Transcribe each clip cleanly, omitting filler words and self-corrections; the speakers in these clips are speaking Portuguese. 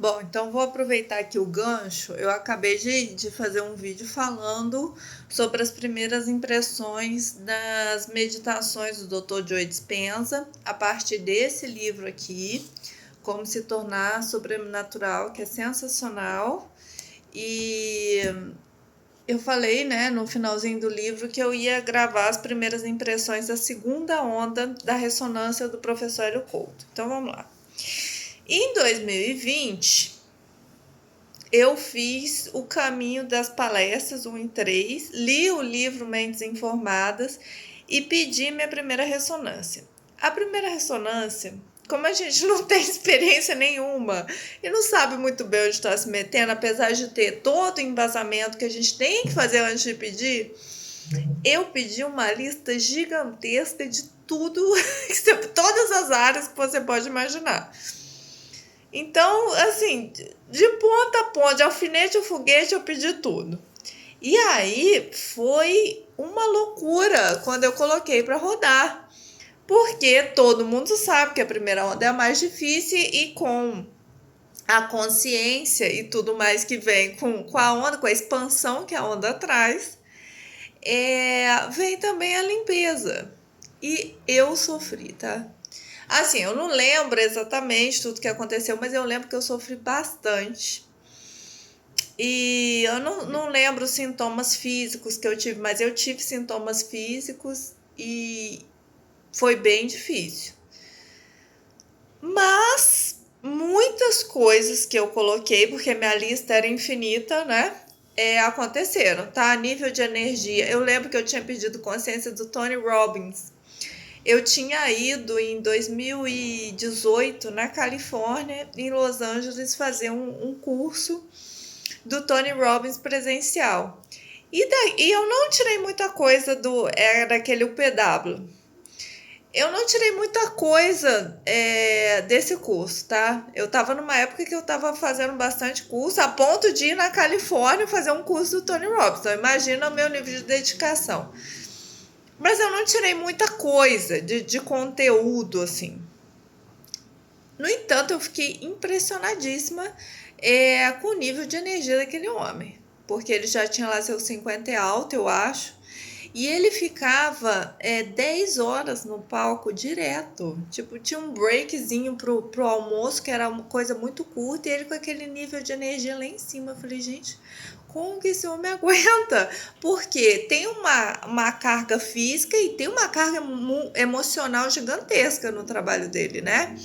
Bom, então vou aproveitar aqui o gancho. Eu acabei de fazer um vídeo falando sobre as primeiras impressões das meditações do Dr. Joe Dispenza, a partir desse livro aqui, Como se tornar sobrenatural, que é sensacional. E eu falei, né, no finalzinho do livro que eu ia gravar as primeiras impressões da segunda onda da ressonância do professor Hélio Couto. Então vamos lá. Em 2020, eu fiz o caminho das palestras 1 e 3, li o livro Mentes Informadas e pedi minha primeira ressonância. A primeira ressonância, como a gente não tem experiência nenhuma e não sabe muito bem onde está se metendo, apesar de ter todo o embasamento que a gente tem que fazer antes de pedir, eu pedi uma lista gigantesca de tudo, todas as áreas que você pode imaginar. Então, assim, de ponta a ponta, de alfinete a foguete, eu pedi tudo. E aí foi uma loucura quando eu coloquei para rodar. Porque todo mundo sabe que a primeira onda é a mais difícil e com a consciência e tudo mais que vem com a onda, com a expansão que a onda traz, vem também a limpeza. E eu sofri, tá? Assim, eu não lembro exatamente tudo que aconteceu, mas eu lembro que eu sofri bastante. E eu não lembro os sintomas físicos que eu tive, mas eu tive sintomas físicos e foi bem difícil. Mas muitas coisas que eu coloquei, porque minha lista era infinita, né? Aconteceram, tá? A nível de energia. Eu lembro que eu tinha pedido consciência do Tony Robbins. Eu tinha ido em 2018 na Califórnia, em Los Angeles, fazer um curso do Tony Robbins presencial. E eu não tirei muita coisa daquele UPW. Eu não tirei muita coisa desse curso, tá? Eu tava numa época que eu tava fazendo bastante curso, a ponto de ir na Califórnia fazer um curso do Tony Robbins. Então, imagina o meu nível de dedicação. Mas eu não tirei muita coisa de conteúdo, assim. No entanto, eu fiquei impressionadíssima com o nível de energia daquele homem. Porque ele já tinha lá seus 50 e alto, eu acho. E ele ficava 10 horas no palco direto. Tipo, tinha um breakzinho pro almoço, que era uma coisa muito curta, e ele com aquele nível de energia lá em cima. Eu falei, gente, como que esse homem aguenta? Porque tem uma carga física e tem uma carga emocional gigantesca no trabalho dele, né?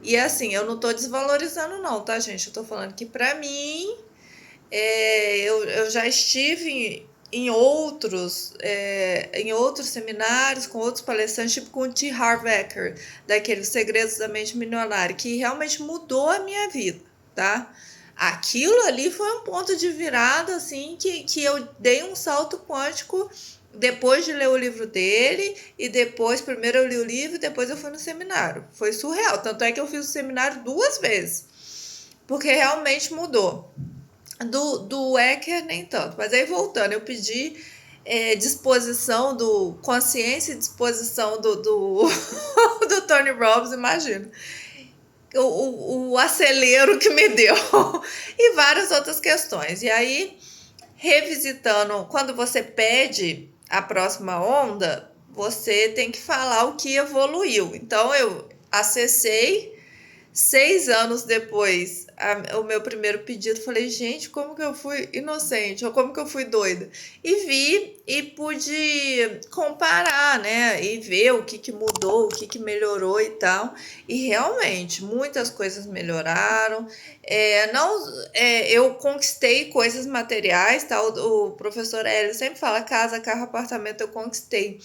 E assim, eu não tô desvalorizando não, tá, gente? Eu tô falando que pra mim, eu já estive em outros seminários com outros palestrantes, tipo com o T. Harv Eker, daquele Segredos da Mente Milionária, que realmente mudou a minha vida, tá? Aquilo ali foi um ponto de virada, assim, que eu dei um salto quântico depois de ler o livro dele, e depois, primeiro eu li o livro, depois eu fui no seminário. Foi surreal, tanto é que eu fiz o seminário 2 vezes, porque realmente mudou. Do Eker nem tanto, mas aí voltando, eu pedi disposição consciência e disposição do Tony Robbins, imagina o acelero que me deu e várias outras questões. E aí, revisitando, quando você pede a próxima onda, você tem que falar o que evoluiu. Então, eu acessei 6 anos depois o meu primeiro pedido, falei, gente, como que eu fui inocente, ou como que eu fui doida? E vi e pude comparar, né, e ver o que mudou, o que melhorou e tal, e realmente, muitas coisas melhoraram, eu conquistei coisas materiais, tá? O professor Hélio sempre fala, casa, carro, apartamento, eu conquistei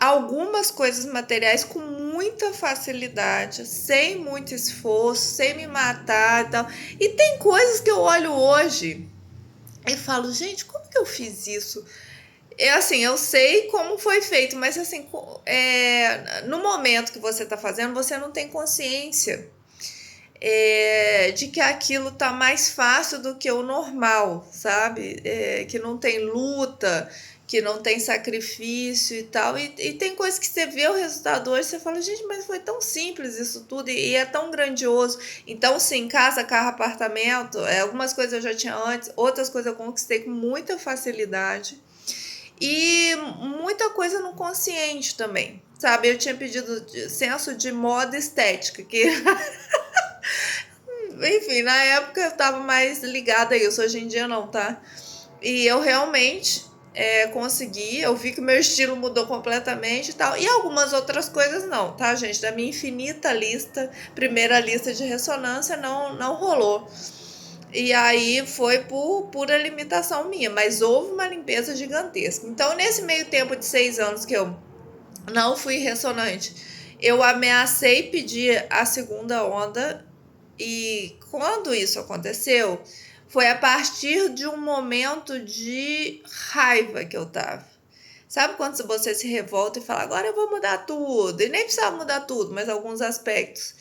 algumas coisas materiais com muita facilidade, sem muito esforço, sem me matar e tal. E tem coisas que eu olho hoje e falo, gente, como que eu fiz isso? Assim, eu sei como foi feito, mas assim, no momento que você está fazendo, você não tem consciência de que aquilo tá mais fácil do que o normal, sabe? Que não tem luta, que não tem sacrifício e tal. E tem coisas que você vê o resultado hoje, você fala, gente, mas foi tão simples isso tudo e é tão grandioso. Então, sim, casa, carro, apartamento, algumas coisas eu já tinha antes, outras coisas eu conquistei com muita facilidade. E muita coisa no consciente também, sabe? Eu tinha pedido senso de moda estética, que enfim, na época eu tava mais ligada a isso, hoje em dia não, tá? E eu realmente consegui, eu vi que o meu estilo mudou completamente e tal. E algumas outras coisas não, tá, gente? Da minha infinita lista, primeira lista de ressonância, não rolou. E aí foi por pura limitação minha, mas houve uma limpeza gigantesca. Então, nesse meio tempo de 6 anos que eu não fui ressonante, eu ameacei pedir a segunda onda. E quando isso aconteceu, foi a partir de um momento de raiva que eu tava. Sabe quando você se revolta e fala, agora eu vou mudar tudo? E nem precisava mudar tudo, mas alguns aspectos.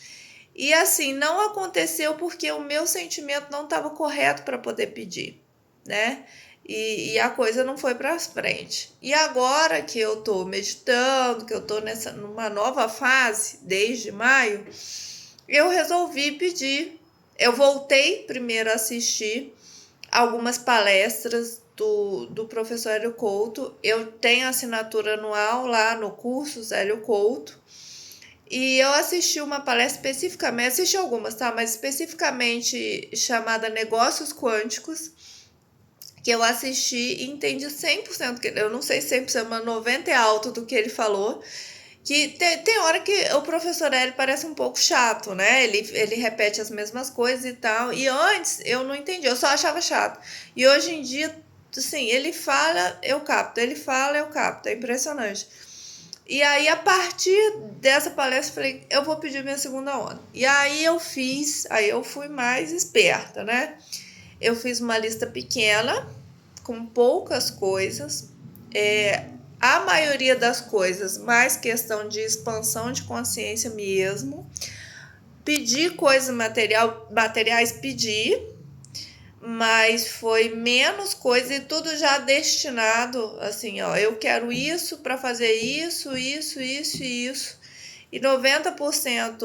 E assim, não aconteceu porque o meu sentimento não estava correto para poder pedir, né? E a coisa não foi para frente. E agora que eu tô meditando, que eu tô numa nova fase, desde maio, eu resolvi pedir. Eu voltei primeiro a assistir algumas palestras do professor Hélio Couto. Eu tenho assinatura anual lá no curso Hélio Couto. E eu assisti uma palestra especificamente, assisti algumas, tá? Mas especificamente chamada Negócios Quânticos, que eu assisti e entendi 100%, eu não sei 100%, mas 90% é alto do que ele falou. Que tem hora que o professor Hélio parece um pouco chato, né? Ele repete as mesmas coisas e tal. E antes eu não entendi, eu só achava chato. E hoje em dia, assim, ele fala, eu capto. Ele fala, eu capto. É impressionante. E aí, a partir dessa palestra, eu falei, eu vou pedir minha segunda onda. E aí eu fui mais esperta, né? Eu fiz uma lista pequena, com poucas coisas. A maioria das coisas, mais questão de expansão de consciência mesmo. Pedir coisas materiais, pedi, mas foi menos coisa e tudo já destinado, assim, ó, eu quero isso para fazer isso, isso, isso e isso. E 90%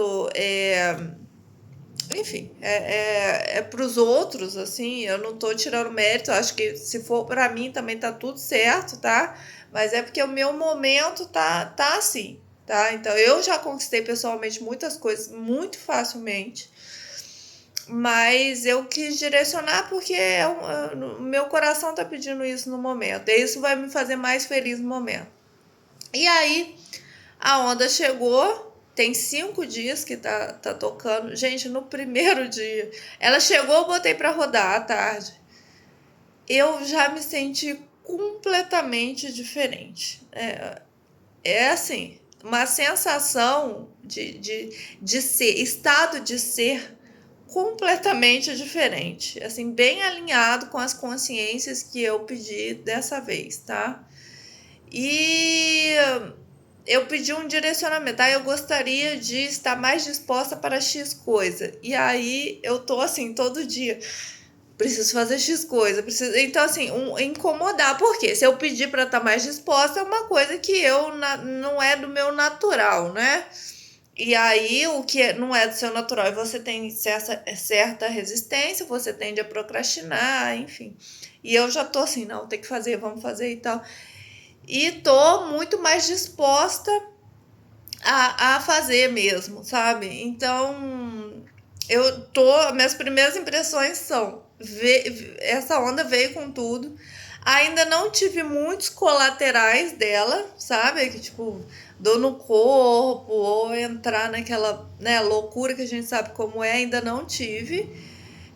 enfim, para os outros, assim, eu não tô tirando mérito, acho que se for para mim também tá tudo certo, tá? Mas é porque o meu momento tá assim, tá? Então eu já conquistei pessoalmente muitas coisas muito facilmente, mas eu quis direcionar porque o meu coração tá pedindo isso no momento, e isso vai me fazer mais feliz no momento. E aí a onda chegou. Tem 5 dias que tá tocando. Gente, no primeiro dia, ela chegou, eu botei pra rodar à tarde. Eu já me senti completamente diferente. É assim, uma sensação de ser, estado de ser completamente diferente. Assim, bem alinhado com as consciências que eu pedi dessa vez, tá? E eu pedi um direcionamento, eu gostaria de estar mais disposta para X coisa. E aí eu tô assim, todo dia, preciso fazer X coisa, preciso. Então, assim, incomodar. Por quê? Se eu pedir para estar mais disposta, é uma coisa que não é do meu natural, né? E aí, o que não é do seu natural, e você tem certa resistência, você tende a procrastinar, enfim. E eu já tô assim, não, tem que fazer, vamos fazer e tal. E tô muito mais disposta a fazer mesmo, sabe? Então, minhas primeiras impressões são, essa onda veio com tudo. Ainda não tive muitos colaterais dela, sabe? Que tipo, dor no corpo ou entrar naquela, né, loucura que a gente sabe como é, ainda não tive.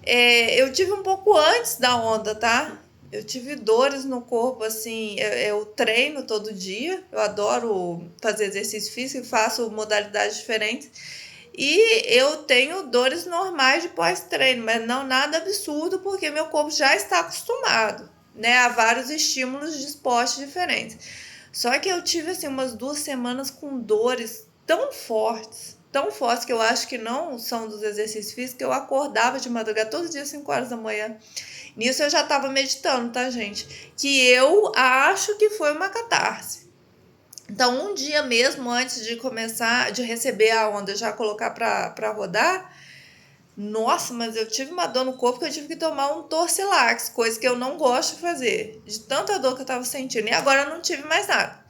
Eu tive um pouco antes da onda, tá? Eu tive dores no corpo, assim, eu treino todo dia, eu adoro fazer exercício físico, faço modalidades diferentes. E eu tenho dores normais de pós-treino, mas não nada absurdo, porque meu corpo já está acostumado, né, a vários estímulos de esporte diferentes. Só que eu tive, assim, umas 2 semanas com dores tão fortes, tão fortes que eu acho que não são dos exercícios físicos, que eu acordava de madrugada todo dia, 5 horas da manhã. Nisso eu já estava meditando, tá, gente? Que eu acho que foi uma catarse. Então, um dia mesmo antes de começar, de receber a onda, já colocar para rodar, nossa, mas eu tive uma dor no corpo que eu tive que tomar um Torcilax, coisa que eu não gosto de fazer, de tanta dor que eu estava sentindo. E agora eu não tive mais nada.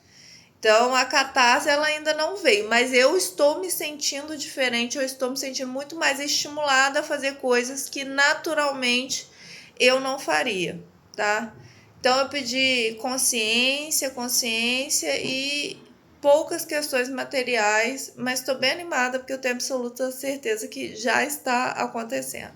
Então, a catarse ela ainda não veio, mas eu estou me sentindo diferente, eu estou me sentindo muito mais estimulada a fazer coisas que naturalmente eu não faria, tá? Então, eu pedi consciência, consciência e poucas questões materiais, mas estou bem animada porque eu tenho absoluta certeza que já está acontecendo.